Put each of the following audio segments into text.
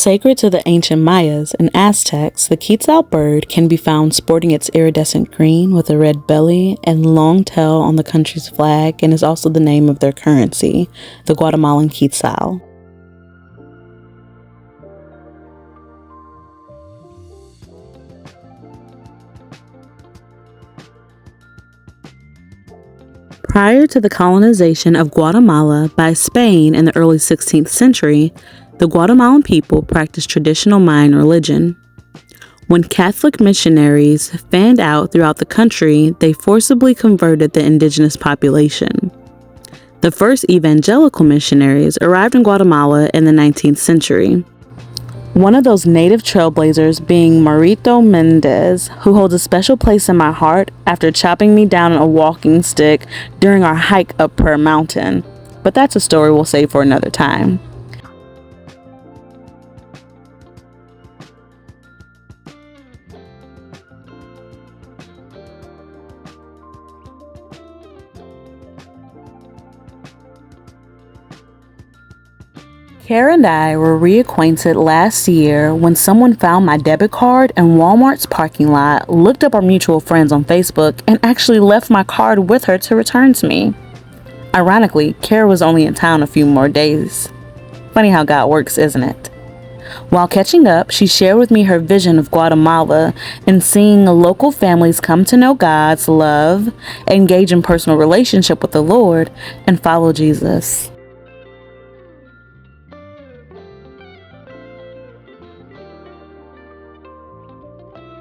Sacred to the ancient Mayas and Aztecs, the quetzal bird can be found sporting its iridescent green with a red belly and long tail on the country's flag, and is also the name of their currency, the Guatemalan quetzal. Prior to the colonization of Guatemala by Spain in the early 16th century, the Guatemalan people practiced traditional Mayan religion. When Catholic missionaries fanned out throughout the country, they forcibly converted the indigenous population. The first evangelical missionaries arrived in Guatemala in the 19th century. One of those native trailblazers being Marito Mendez, who holds a special place in my heart after chopping me down on a walking stick during our hike up Prayer Mountain. But that's a story we'll save for another time. Kara and I were reacquainted last year when someone found my debit card in Walmart's parking lot, looked up our mutual friends on Facebook, and actually left my card with her to return to me. Ironically, Kara was only in town a few more days. Funny how God works, isn't it? While catching up, she shared with me her vision of Guatemala and seeing local families come to know God's love, engage in personal relationship with the Lord, and follow Jesus.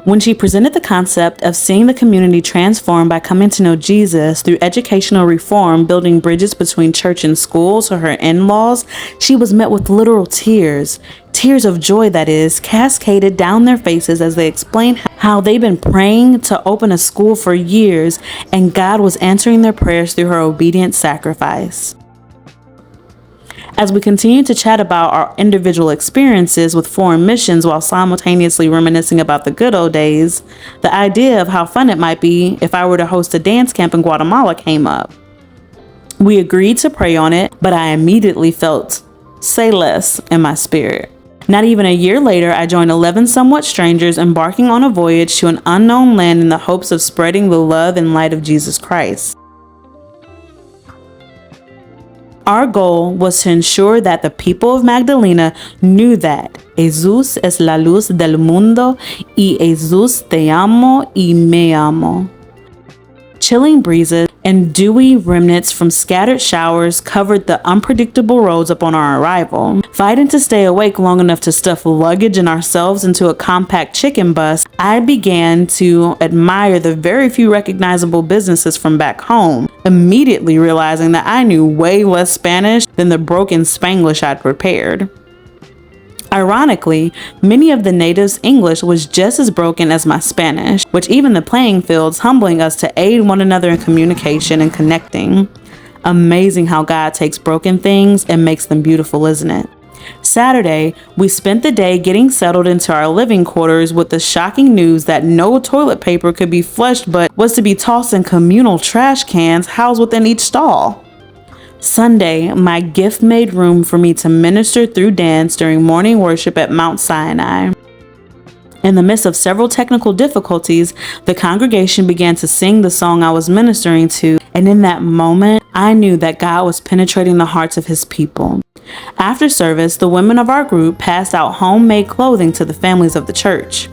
When she presented the concept of seeing the community transformed by coming to know Jesus through educational reform, building bridges between church and school to her in-laws, she was met with literal tears. Tears of joy, that is, cascaded down their faces as they explained how they've been praying to open a school for years, and God was answering their prayers through her obedient sacrifice. As we continue to chat about our individual experiences with foreign missions while simultaneously reminiscing about the good old days, the idea of how fun it might be if I were to host a dance camp in Guatemala came up. We agreed to pray on it, but I immediately felt say less in my spirit. Not even a year later, I joined 11 somewhat strangers embarking on a voyage to an unknown land in the hopes of spreading the love and light of Jesus Christ. Our goal was to ensure that the people of Magdalena knew that Jesús es la luz del mundo y Jesús te amo y me amo. Chilling breezes and dewy remnants from scattered showers covered the unpredictable roads upon our arrival. Fighting to stay awake long enough to stuff luggage and ourselves into a compact chicken bus, I began to admire the very few recognizable businesses from back home, immediately realizing that I knew way less Spanish than the broken Spanglish I'd prepared. Ironically, many of the natives' English was just as broken as my Spanish, which evened the playing fields, humbling us to aid one another in communication and connecting. Amazing how God takes broken things and makes them beautiful, isn't it? Saturday, we spent the day getting settled into our living quarters with the shocking news that no toilet paper could be flushed but was to be tossed in communal trash cans housed within each stall. Sunday, my gift made room for me to minister through dance during morning worship at Mount Sinai. In the midst of several technical difficulties, the congregation began to sing the song I was ministering to, and in that moment, I knew that God was penetrating the hearts of His people. After service, the women of our group passed out homemade clothing to the families of the church.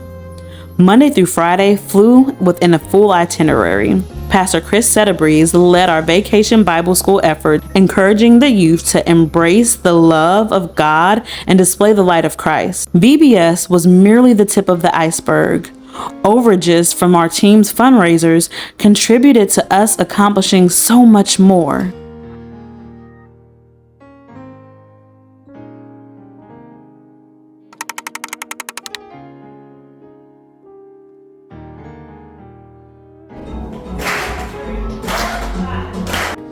Monday through Friday flew within a full itinerary. Pastor Chris Setterbreeze led our vacation Bible school effort, encouraging the youth to embrace the love of God and display the light of Christ. VBS was merely the tip of the iceberg. Overages from our team's fundraisers contributed to us accomplishing so much more.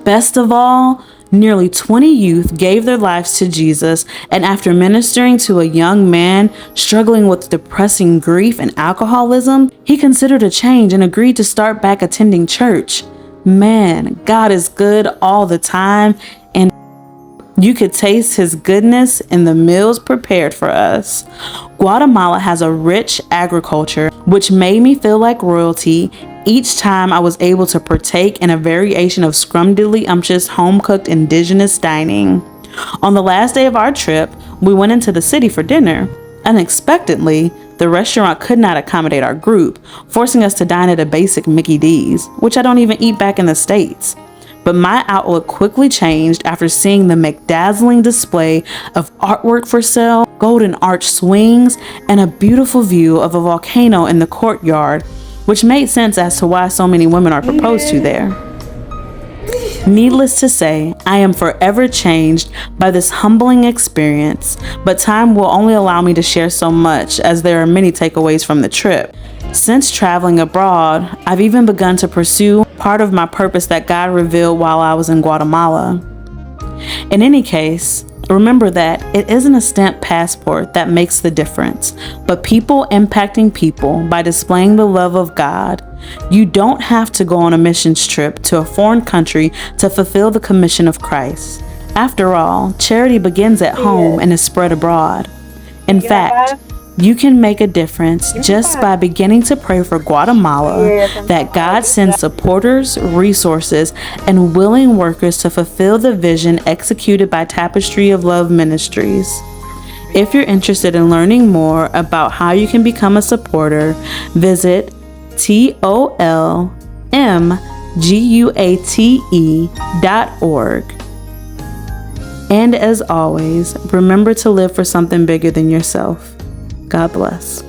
Best of all, nearly 20 youth gave their lives to Jesus, and after ministering to a young man struggling with depressing grief and alcoholism, he considered a change and agreed to start back attending church. Man, God is good all the time, and You could taste his goodness in the meals prepared for us. Guatemala has a rich agriculture, which made me feel like royalty each time I was able to partake in a variation of scrumdiddly-umptious home-cooked indigenous dining. On the last day of our trip, we went into the city for dinner. Unexpectedly, the restaurant could not accommodate our group, forcing us to dine at a basic Mickey D's, which I don't even eat back in the States. But my outlook quickly changed after seeing the McDazzling display of artwork for sale, golden arch swings, and a beautiful view of a volcano in the courtyard, which made sense as to why so many women are proposed to there. Needless to say, I am forever changed by this humbling experience, but time will only allow me to share so much, as there are many takeaways from the trip. Since traveling abroad, I've even begun to pursue part of my purpose that God revealed while I was in Guatemala. In any case, remember that it isn't a stamped passport that makes the difference, but people impacting people by displaying the love of God. You don't have to go on a missions trip to a foreign country to fulfill the commission of Christ. After all, charity begins at home and is spread abroad. In fact, you can make a difference just by beginning to pray for Guatemala, that God sends supporters, resources, and willing workers to fulfill the vision executed by Tapestry of Love Ministries. If you're interested in learning more about how you can become a supporter, visit tolmguate.org. And as always, remember to live for something bigger than yourself. God bless.